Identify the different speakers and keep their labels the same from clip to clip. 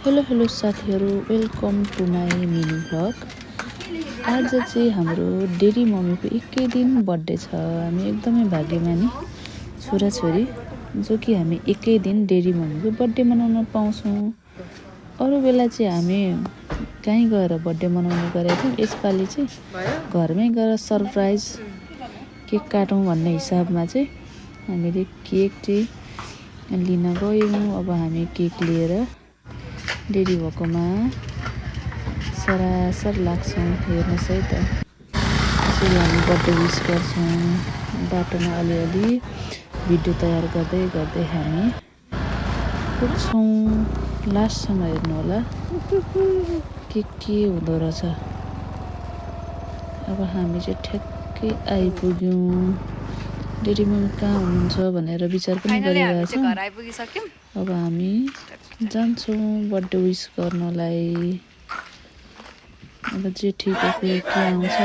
Speaker 1: Hello साथीहरू, welcome to my mini vlog. आज चाहिँ हाम्रो डेडी मम्मीको एकै दिन बर्थडे छ। हामी एकदमै भाग्यमानी छोराछोरी जो कि हामी एकै दिन डेडी मम्मीको बर्थडे मनाउन पाउँछौँ। अरू बेला चाहिँ हामी कहीँ गएर बर्थडे मनाउने गरेका थियौँ। यसपालि चाहिँ घरमै गएर सरप्राइज केक काटौँ भन्ने हिसाबमा चाहिँ हामीले केक चाहिँ लिन गयौँ। अब हामी केक लिएर डेडी भएकोमा सरासर लाग्छौँ। हेर्नुहोस् है त, यसरी हामी बर्थडे विस गर्छौँ। बाटोमा अलिअलि भिडियो तयार गर्दै गर्दै हामी पुग्छौँ। लास्टसम्म हेर्नु होला के हुँदो रहेछ। अब हामी चाहिँ ठ्याक्कै आइपुग्यौँ। डेडी मम्मी कहाँ हुनुहुन्छ भनेर विचार पनि गरिरहेछौँ। अब हामी जान्छौँ बर्थडे विस गर्नलाई। अब जे ठिकको के आउँछ।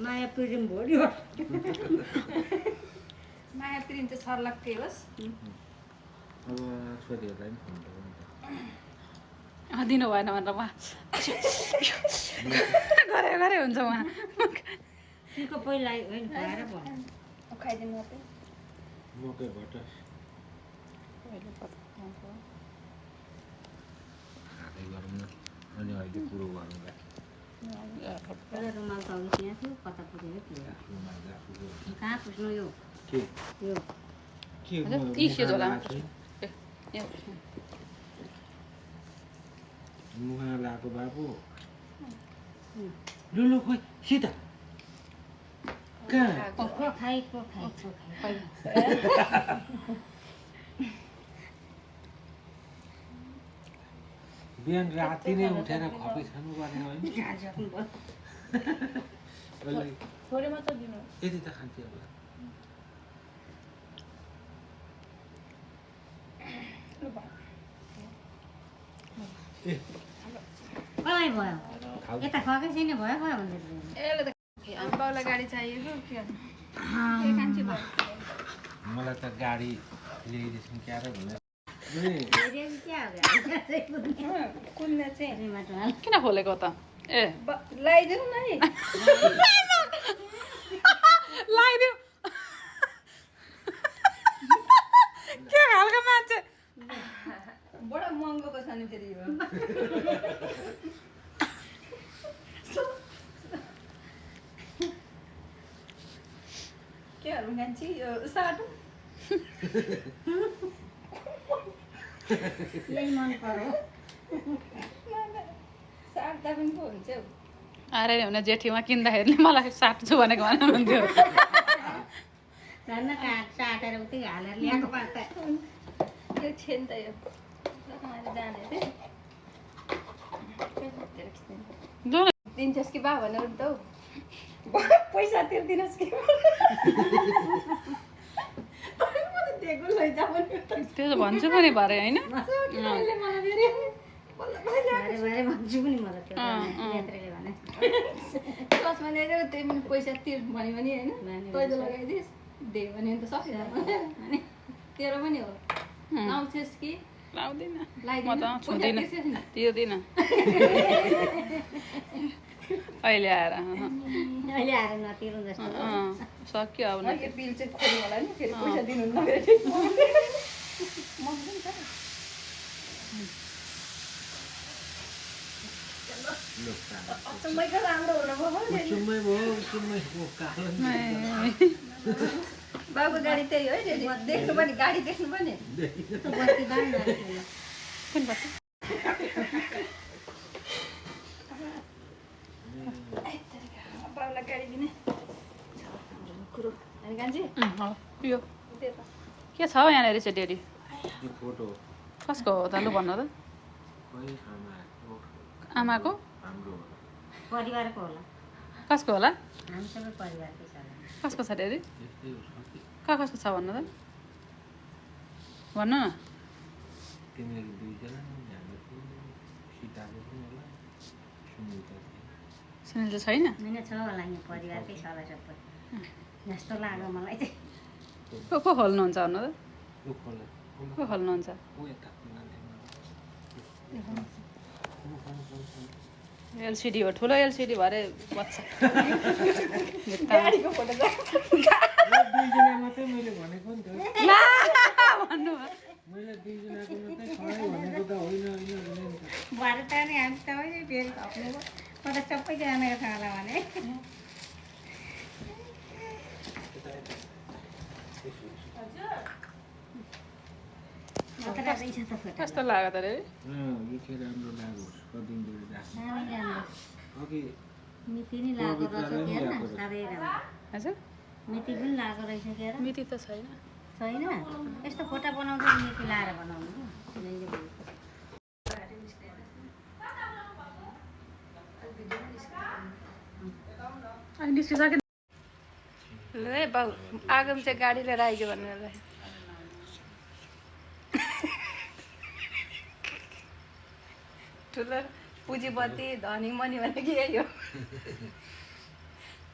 Speaker 2: माया प्रिम भोल्यो
Speaker 3: माया प्रिम चाहिँ सर्लक्कै होस्।
Speaker 4: अब छोरीहरूलाई पनि फोन
Speaker 3: दिनु भएन भनेर उहाँ गरे हुन्छ उहाँ
Speaker 2: तिनको पहिला होइन खुवाएर भयो
Speaker 3: खाइदिनु मात्रै
Speaker 4: मकैबाट खाँदै गरौँ न। अनि अहिले कुरो गरौँला।
Speaker 2: पहिला रुमाल त अघि त्यहाँ थियो, कता पुगेर थियो कहाँ पुग्नु यो
Speaker 4: के
Speaker 2: यो
Speaker 4: मुखा लगाएको बाबु लुलु खोइ सीता कहाँ
Speaker 2: खाइ
Speaker 4: बिहान राति नै उठेर खपी खानु पर्ने होइन।
Speaker 3: थोरै मात्र दिनु।
Speaker 4: यति त खान्थ्यो होला।
Speaker 2: कसलाई भयो यता खुवाएकै छैन भयो भन्दै
Speaker 3: यसले त बाउलाई गाडी चाहिएको के कान्छी भयो।
Speaker 4: मलाई त गाडी ल्याइदिएछन् क्या र भनेर
Speaker 3: कुन्ने चाहिँ
Speaker 1: किन खोलेको त? ए
Speaker 3: लगाइदिनु न है।
Speaker 1: लगाइदिउँ के खालको मान्छे।
Speaker 3: बडा महँगोको छ नि फेरि यो।
Speaker 2: के हरौँ कान्छी यो साटो यही मन पर्यो साट्दा पनि पो हुन्छ हौ
Speaker 1: अरे हुन जेठीमा किन्दाखेरि मलाई साट्छु भनेको भन्नुहुन्थ्यो
Speaker 2: झन् साटेर उतै हालेर ल्याएको पार्दा
Speaker 3: यो छेन त यो मैले जाने थिएँ दिन्छस् कि बा भनेर त हौ
Speaker 2: पैसा तिर्दिनुहोस् कि दिएको लैजा भने
Speaker 1: त्यो त भन्छु पनि भरे होइन
Speaker 2: भरे भन्छु पनि म त त्यो नेत्रले भने
Speaker 3: क्लासमा ल्याएर त्यही पनि पैसा तिर भन्यो भने होइन तैँले लगाइदिएस् दे भने त सकिन्छ तेरो पनि हो आउँछस् कि
Speaker 1: लाउँदिन म
Speaker 3: लगाइदिनु
Speaker 1: त छुँदिन तिर्दिन अहिले आएर
Speaker 2: अहिले आएर नतिर्नु जस्तो
Speaker 1: सक्यो अब
Speaker 3: यो बिल चाहिँ खोल्नु होला नि फेरि पैसा दिनुहुन्न फेरि
Speaker 2: अचम्मैको राम्रो हुनु
Speaker 4: चुम्मै भयो चुम्मै कालो
Speaker 3: बाबुको गाडी त्यही हो है देख्नु पनि गाडी देख्नु पनि
Speaker 2: बत्ती बाल्नु
Speaker 1: कुन बत्ती
Speaker 3: बाबुलाई गाडी दिने कुरो अनि कान्छी
Speaker 1: यो के छ यहाँनिर चाहिँ डेरी
Speaker 4: यो फोटो
Speaker 1: कसको हो त लु भन्नु त
Speaker 4: खोइ
Speaker 1: आमाको
Speaker 4: हाम्रो
Speaker 2: परिवारको होला
Speaker 1: कसको होला
Speaker 2: हामी सबै परिवारकै छ
Speaker 1: कसको छ डेरी
Speaker 4: यस्तै हो सबै
Speaker 1: कसको छ भन्नु त भन्नु न
Speaker 4: तिमीहरू दुईजना हाम्रो सीताको पनि होला सुनिता
Speaker 1: सुनिल चाहिँ छैन
Speaker 2: होइन छ होला यहाँ परिवारकै छ होला सबै जस्तो लाग्यो मलाई चाहिँ
Speaker 1: को खोल्नुहुन्छ भन्नु त
Speaker 4: यो खोला
Speaker 1: को खोल्नुहुन्छ
Speaker 4: ऊ यता
Speaker 1: एलसिडी हो ठुलो एलसिडी भरे बच्छ
Speaker 3: गाडीको फोटो छ
Speaker 4: दुईजना मात्रै मैले भनेको नि त
Speaker 1: भन्नु
Speaker 4: मैले दुईजनाको मात्रै छ भनेको त होइन होइन भने नि त
Speaker 2: भएर त नि हामी त होइन फेरि थप्नु म त सबैजनाको छ होला भने कता रहेछ त फोटो
Speaker 1: कस्तो लाग्यो त रे
Speaker 4: यो चाहिँ राम्रो लागोस् कदिनदेखि राख्नु
Speaker 2: साह्रै राम्रो
Speaker 4: अघि
Speaker 2: मिति नि लागेको रहेछ के हेर्न साह्रै राम्रो
Speaker 1: हजुर
Speaker 2: मिति पनि लागेको रहेछ के हेर
Speaker 1: मिति त छैन
Speaker 2: छैन यस्तो फोटा बनाउँदा मिति लाएर बनाउनु
Speaker 1: अनि निस्किसक्यो
Speaker 3: ल है बाउ आगो चाहिँ गाडी लिएर आइज भनेर ठुलो पुँजीपति धनी मनी भने कि यही हो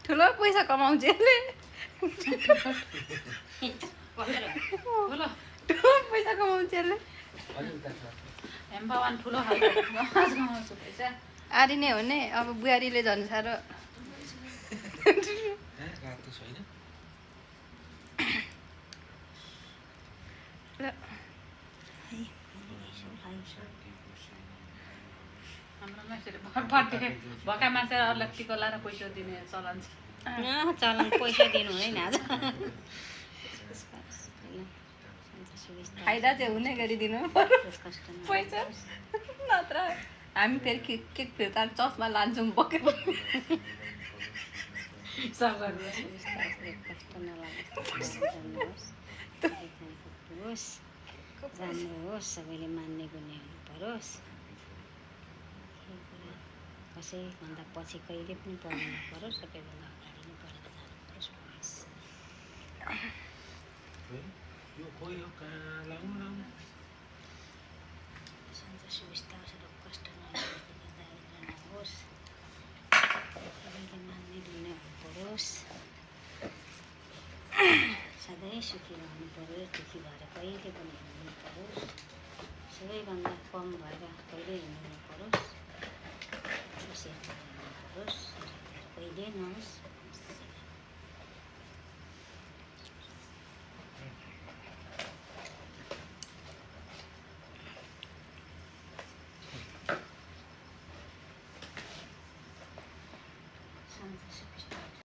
Speaker 3: ठुलो पैसा कमाउँछ यसले ठुलो पैसा कमाउँछ यसले
Speaker 1: भगवान् ठुलो खालको पैसा
Speaker 3: आरी नै हो नि अब बुहारीले झन् साह्रो
Speaker 4: रातो छैन
Speaker 1: हाम्रो मान्छेले बर्थडे भएका मान्छेहरूलाई टिको लाएर पैसा दिने चलन छ
Speaker 2: चलन पैसा दिनु हुँदैन आज
Speaker 3: फाइदा चाहिँ हुने गरिदिनु पैसा नत्र हामी फेरि केक फिर्ता चस्मा लान्छौँ बोकेर
Speaker 2: राम्रो होस् सबैले मान्ने गुन्ने हुनु परोस् कसैभन्दा पछि कहिले पनि पर्नु नपरोस् सबैभन्दा अगाडि नै परेर जानु परोस्
Speaker 4: यो खोइ हो कहाँ लाउनु
Speaker 2: सन्चो सुविस्ता होस् र कष्ट नहोस् दारिद्र नहोस् सबैले मान्ने गुन्ने हुनु परोस् सधैँ सुखी रहनु परोस् दुःखी भएर कहिले पनि हिँड्नु परोस् सबैभन्दा कम भएर कहिले हिँड्नु परोस् खुसी हिँड्नु परोस् कहिले नहोस्